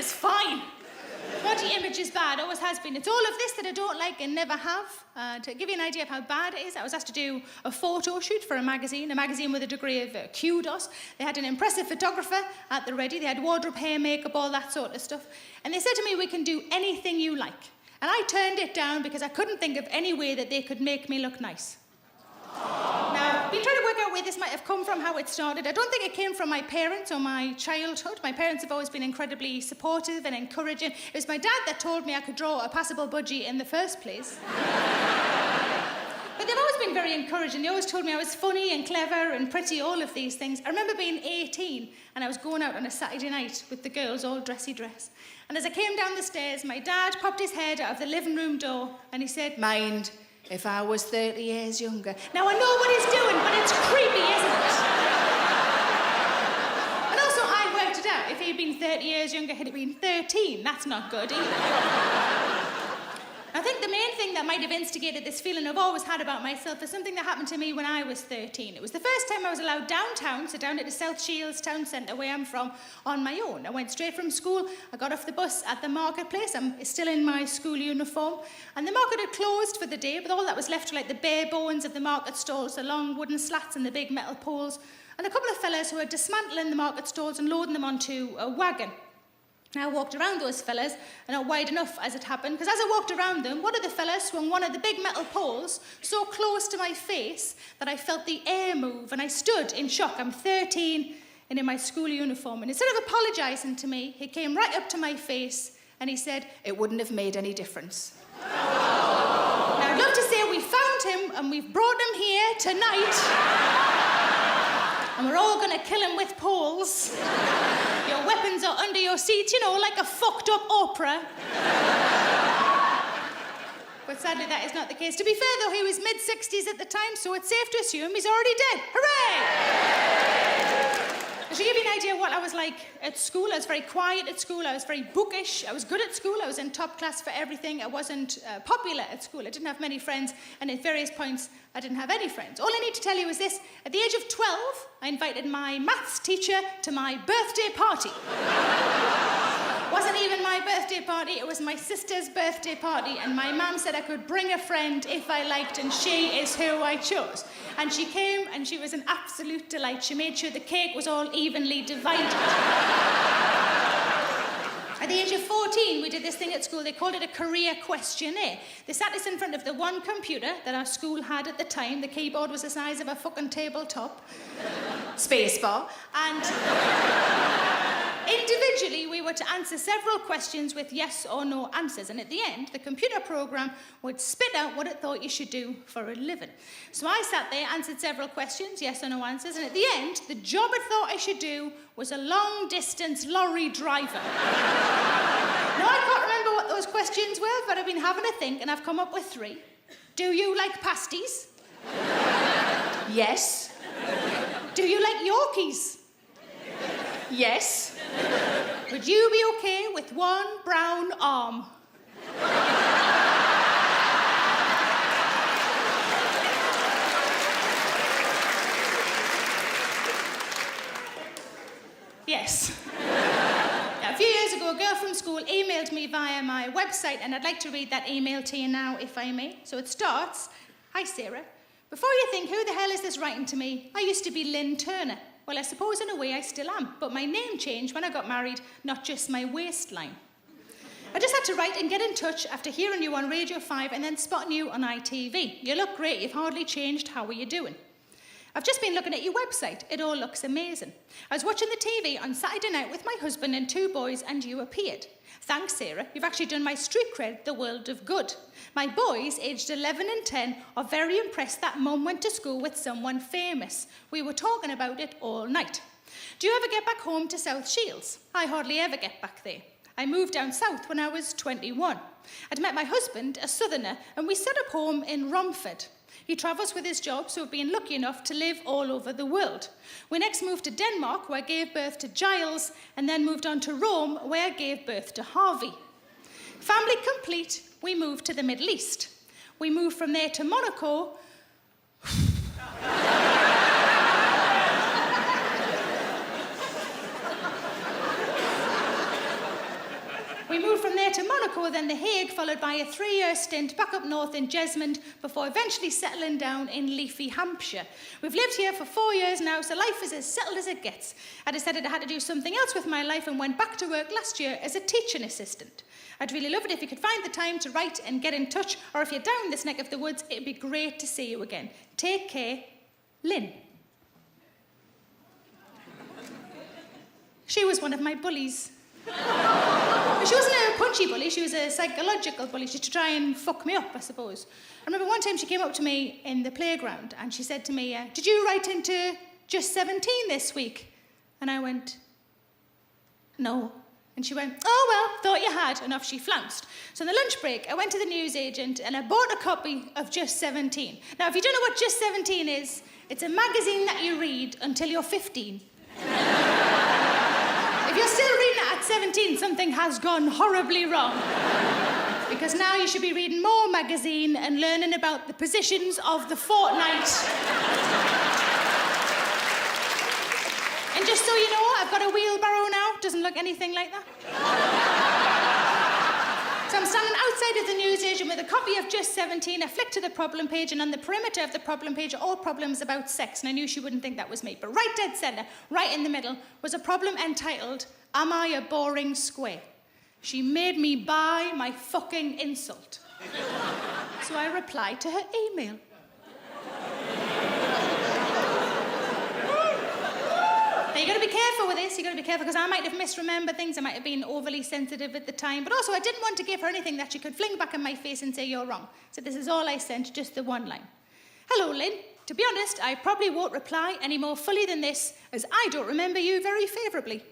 is fine. Body image is bad, always has been. It's all of this that I don't like and never have. To give you an idea of how bad it is, I was asked to do a photo shoot for a magazine with a degree of kudos. They had an impressive photographer at the ready. They had wardrobe, hair, makeup, all that sort of stuff. And they said to me, we can do anything you like. And I turned it down because I couldn't think of any way that they could make me look nice. Now, I've been trying to work out where this might have come from, how it started. I don't think it came from my parents or my childhood. My parents have always been incredibly supportive and encouraging. It was my dad that told me I could draw a passable budgie in the first place. But they've always been very encouraging. They always told me I was funny and clever and pretty, all of these things. I remember being 18 and I was going out on a Saturday night with the girls, all dressy dress. And as I came down the stairs, my dad popped his head out of the living room door and he said, "Mind if I was 30 years younger." Now, I know what he's doing, but it's creepy, isn't it? And also, I worked it out. If he'd been 30 years younger, he'd have been 13. That's not good either. I think the main thing that might have instigated this feeling I've always had about myself is something that happened to me when I was 13. It was the first time I was allowed downtown, so down at the South Shields town centre where I'm from, on my own. I went straight from school, I got off the bus at the marketplace, I'm still in my school uniform, and the market had closed for the day, but all that was left were like the bare bones of the market stalls, the long wooden slats and the big metal poles, and a couple of fellas who were dismantling the market stalls and loading them onto a wagon. I walked around those fellas, and not wide enough as it happened, because as I walked around them, one of the fellas swung one of the big metal poles so close to my face that I felt the air move, and I stood in shock. I'm 13 and in my school uniform, and instead of apologising to me, he came right up to my face and he said, "It wouldn't have made any difference." Now, I'd love to say we found him and we've brought him here tonight and we're all going to kill him with poles. Your weapons are under your seats, you know, like a fucked up opera. But sadly, that is not the case. To be fair, though, he was mid-60s at the time, so it's safe to assume he's already dead. Hooray! To give you an idea of what I was like at school, I was very quiet at school, I was very bookish, I was good at school, I was in top class for everything, I wasn't popular at school, I didn't have many friends, and at various points, I didn't have any friends. All I need to tell you is this: at the age of 12, I invited my maths teacher to my birthday party. Wasn't even my birthday party, it was my sister's birthday party, and my mum said I could bring a friend if I liked, and she is who I chose. And she came, and she was an absolute delight. She made sure the cake was all evenly divided. At the age of 14, we did this thing at school, they called it a career questionnaire. They sat us in front of the one computer that our school had at the time. The keyboard was the size of a fucking tabletop. Spacebar. And individually, we were to answer several questions with yes or no answers. And at the end, the computer program would spit out what it thought you should do for a living. So I sat there, answered several questions, yes or no answers. And at the end, the job it thought I should do was a long-distance lorry driver. Now, I can't remember what those questions were, but I've been having a think, and I've come up with 3. Do you like pasties? Yes. Do you like Yorkies? Yes. Would you be okay with one brown arm? Yes. Now, a few years ago, a girl from school emailed me via my website, and I'd like to read that email to you now, if I may. So it starts, "Hi, Sarah. Before you think, who the hell is this writing to me? I used to be Lynn Turner. Well, I suppose in a way I still am, but my name changed when I got married, not just my waistline. I just had to write and get in touch after hearing you on Radio 5 and then spotting you on ITV. You look great, you've hardly changed, how are you doing? I've just been looking at your website, it all looks amazing. I was watching the TV on Saturday night with my husband and 2 boys and you appeared. Thanks, Sarah, you've actually done my street cred the world of good. My boys, aged 11 and 10, are very impressed that Mum went to school with someone famous. We were talking about it all night. Do you ever get back home to South Shields? I hardly ever get back there. I moved down south when I was 21. I'd met my husband, a southerner, and we set up home in Romford. He travels with his job, so we've been lucky enough to live all over the world. We next moved to Denmark, where I gave birth to Giles, and then moved on to Rome, where I gave birth to Harvey. Family complete, we moved to the Middle East. We moved from there to Monaco. We moved from there to Monaco, then The Hague, followed by a 3-year stint back up north in Jesmond, before eventually settling down in leafy Hampshire. We've lived here for 4 years now, so life is as settled as it gets. I decided I had to do something else with my life and went back to work last year as a teaching assistant. I'd really love it if you could find the time to write and get in touch, or if you're down this neck of the woods, it'd be great to see you again. Take care, Lynn. She was one of my bullies. She wasn't a punchy bully, she was a psychological bully, just to try and fuck me up, I suppose. I remember one time she came up to me in the playground and she said to me, did you write into Just 17 this week? And I went, no. And she went, oh, well, thought you had, and off she flounced. So in the lunch break, I went to the newsagent and I bought a copy of Just 17. Now, if you don't know what Just 17 is, it's a magazine that you read until you're 15. If you're still reading it at 17, something has gone horribly wrong. Because now you should be reading more magazine and learning about the positions of the fortnight. And just so you know, I've got a wheelbarrow now. Doesn't look anything like that. So I'm standing outside of the newsagent with a copy of Just 17. I flicked to the problem page, and on the perimeter of the problem page are all problems about sex. And I knew she wouldn't think that was me. But right dead centre, right in the middle, was a problem entitled, Am I a Boring Square? She made me buy my fucking insult. So I replied to her email. Now, you've got to be careful with this. You've got to be careful, because I might have misremembered things. I might have been overly sensitive at the time. But also, I didn't want to give her anything that she could fling back in my face and say, you're wrong. So this is all I sent, just the one line. Hello, Lynn. To be honest, I probably won't reply any more fully than this, as I don't remember you very favourably.